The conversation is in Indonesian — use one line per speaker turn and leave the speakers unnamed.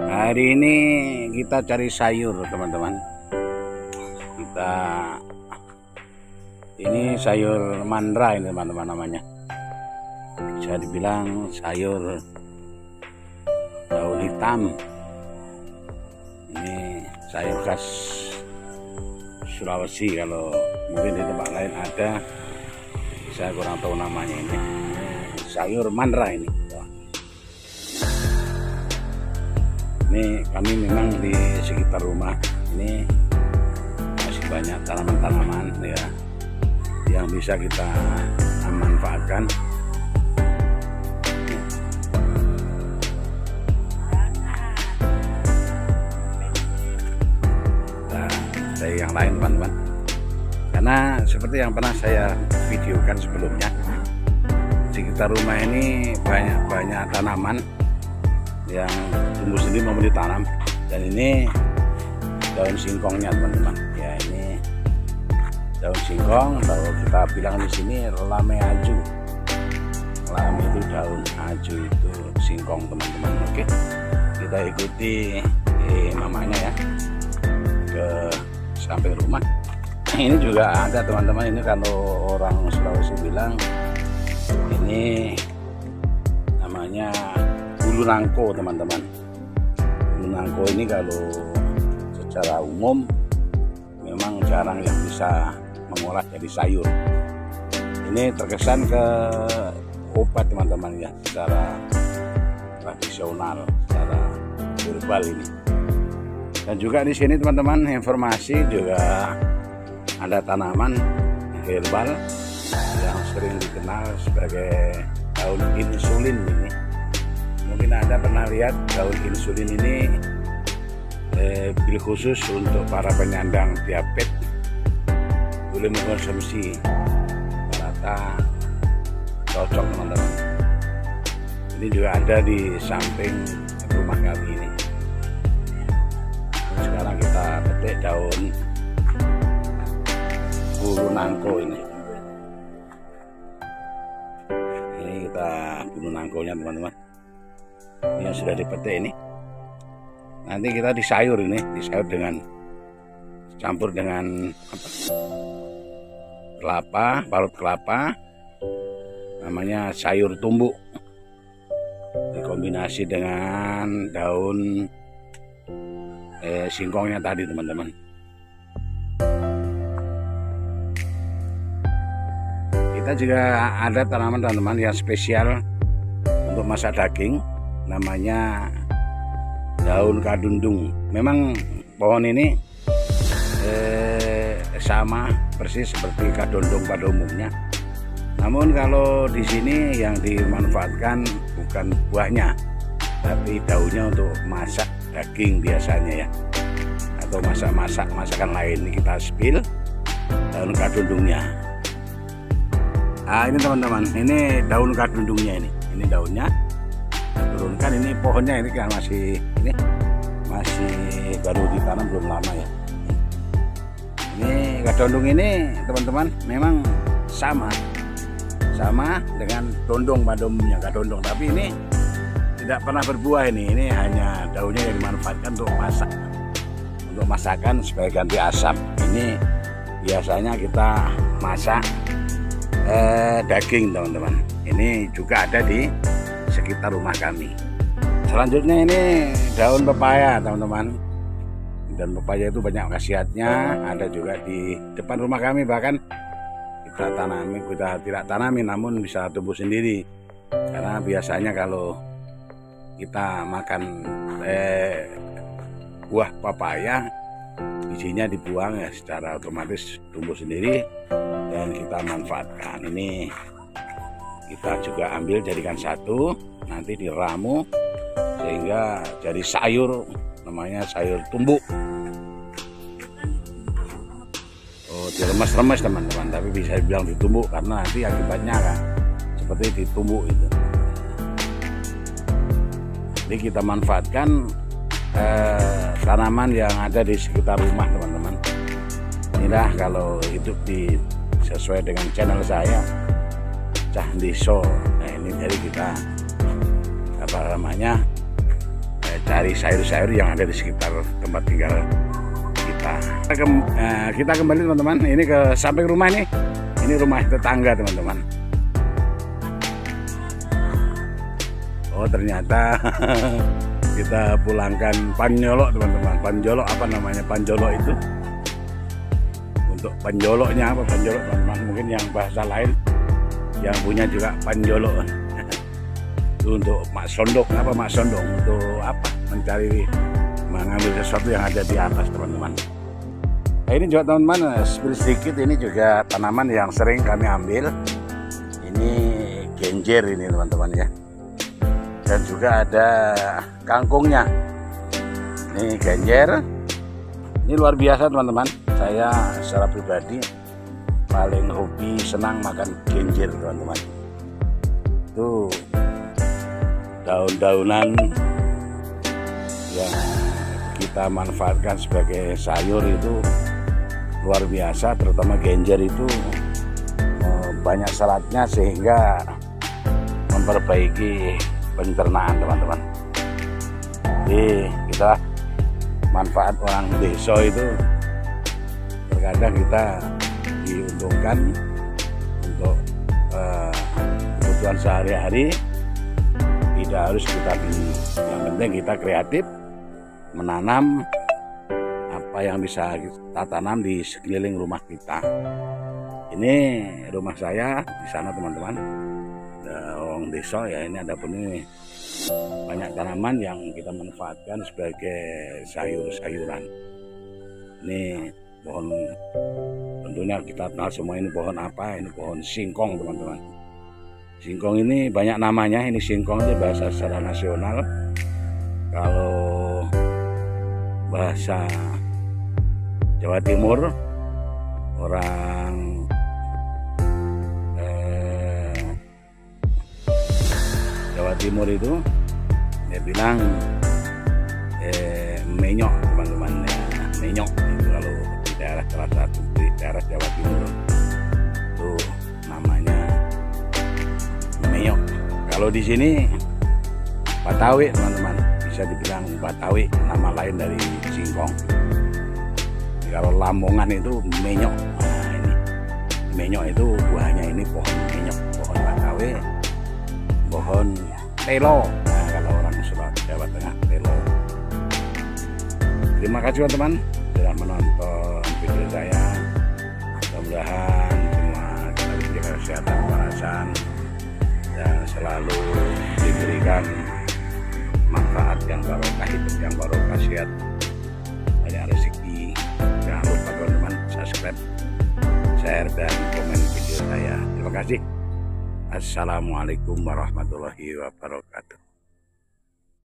Hari ini kita cari sayur, teman-teman. Ini sayur mandra ini, teman-teman, namanya. Bisa dibilang sayur daun hitam. Ini sayur khas Sulawesi, kalau mungkin di tempat lain ada, saya kurang tahu namanya. Ini sayur mandra ini. Ini kami memang di sekitar rumah ini masih banyak tanaman-tanaman ya yang bisa kita manfaatkan. Nah, dari yang lain, teman-teman, karena seperti yang pernah saya videokan sebelumnya, di sekitar rumah ini banyak tanaman yang tumbuh sendiri mau ditanam. Dan ini daun singkongnya, teman-teman. Ya, ini daun singkong, kalau kita bilang di sini lame aju. Lame itu daun, aju itu singkong, teman-teman. Oke, kita ikuti mamanya ya ke samping rumah. Ini juga ada, teman-teman. Ini kalau orang Sulawesi bilang ini namanya bulu nangko, teman-teman. Bulu nangko ini kalau secara umum memang jarang yang bisa mengolah jadi sayur. Ini terkesan ke obat, teman-teman, ya, secara tradisional, secara herbal ini. Dan juga di sini, teman-teman, informasi juga ada tanaman herbal yang sering dikenal sebagai daun insulin ini. Mungkin Anda pernah lihat daun insulin ini bil khusus untuk para penyandang diabetes boleh mengkonsumsi. Rata cocok, teman-teman. Ini juga ada di samping rumah kami ini. Sekarang kita petik daun bulu nangko ini. Ini kita bulu nangkonya, teman-teman. Yang sudah dipetik ini. Nanti kita disayur ini, disayur dengan campur dengan kelapa, parut kelapa, namanya sayur tumbuk, dikombinasi dengan daun singkongnya tadi, teman-teman. Kita juga ada tanaman, teman-teman, yang spesial untuk masak daging, namanya daun kadundung. Memang pohon ini sama persis seperti kadundung pada umumnya. Namun kalau di sini yang dimanfaatkan bukan buahnya, tapi daunnya untuk masak daging biasanya ya, atau masakan lain. Ini kita spill daun kadundungnya. Nah, ini, teman-teman, ini daun kadundungnya ini. Ini daunnya turunkan. Ini pohonnya ini kan masih baru ditanam, belum lama ya. Ini kadondong ini, teman-teman, memang sama dengan dondong pada umumnya, kadondong, tapi ini tidak pernah berbuah. Ini hanya daunnya yang dimanfaatkan untuk masakan sebagai ganti asam. Ini biasanya kita masak daging, teman-teman. Ini juga ada di sekitar rumah kami. Selanjutnya ini daun pepaya, teman-teman. Dan pepaya itu banyak khasiatnya. Ada juga di depan rumah kami, bahkan kita tidak tanami, namun bisa tumbuh sendiri. Karena biasanya kalau kita makan buah pepaya, bijinya dibuang ya, secara otomatis tumbuh sendiri dan kita manfaatkan. Ini kita juga ambil, jadikan satu, nanti diramu sehingga jadi sayur, namanya sayur tumbuk. Oh, diremes-remes, teman-teman, tapi bisa dibilang ditumbuk karena nanti akibatnya kan seperti ditumbuk itu. Jadi kita manfaatkan tanaman yang ada di sekitar rumah, teman-teman. Inilah kalau hidup sesuai dengan channel saya, Cah Deso. Nah, ini jadi kita cari sayur-sayur yang ada di sekitar tempat tinggal kita. Kita kembali teman-teman, ini ke samping rumah ini rumah tetangga teman-teman. Oh ternyata kita pulangkan panjolok teman-teman. Panjolok apa namanya? Panjolok itu untuk panjoloknya apa? Panjolok teman-teman, mungkin yang bahasa lain yang punya juga panjolok. Itu untuk mak sondok apa? Mak sondok untuk apa? Mencari mengambil sesuatu yang ada di atas teman-teman. Nah, ini juga teman-teman, sedikit ini juga tanaman yang sering kami ambil. Ini genjer ini teman-teman ya. Dan juga ada kangkungnya. Ini genjer. Ini luar biasa teman-teman. Saya secara pribadi paling hobi senang makan genjer teman-teman. Itu daun-daunan yang kita manfaatkan sebagai sayur itu luar biasa, terutama genjer itu banyak seratnya sehingga memperbaiki pencernaan teman-teman. Jadi kita manfaat orang desa itu terkadang kita diuntungkan untuk kebutuhan sehari-hari, tidak harus kita beli. Yang penting kita kreatif menanam apa yang bisa kita tanam di sekeliling rumah kita. Ini rumah saya di sana teman-teman, orang desa ya. Ini ada pun ini banyak tanaman yang kita manfaatkan sebagai sayur-sayuran. Ini pohon, tentunya kita kenal semua ini pohon apa? Ini pohon singkong teman-teman. Singkong ini banyak namanya. Ini singkong itu bahasa secara nasional. Kalau bahasa Jawa Timur, orang Jawa Timur itu dia bilang menyok teman-teman ya. Menyok itu kalau di daerah salah satu di daerah Jawa Timur itu namanya menyok. Kalau di sini batawi teman-teman, bisa dibilang batawi, nama lain dari singkong. Kalau Lamongan itu menyok. Nah, ini menyok itu buahnya ini pohon menyok, pohon batawi, pohon telo. Nah, kalau orang Jawa Tengah telo. Terima kasih teman-teman sudah menonton video saya. Mudah-mudahan semua kita diberikan kesehatan warasan dan selalu diberikan manfaat yang barokah, hidup yang barokah, sehat, banyak rezeki. Jangan lupa teman-teman subscribe, share, dan komen video saya. Terima kasih. Assalamualaikum warahmatullahi wabarakatuh.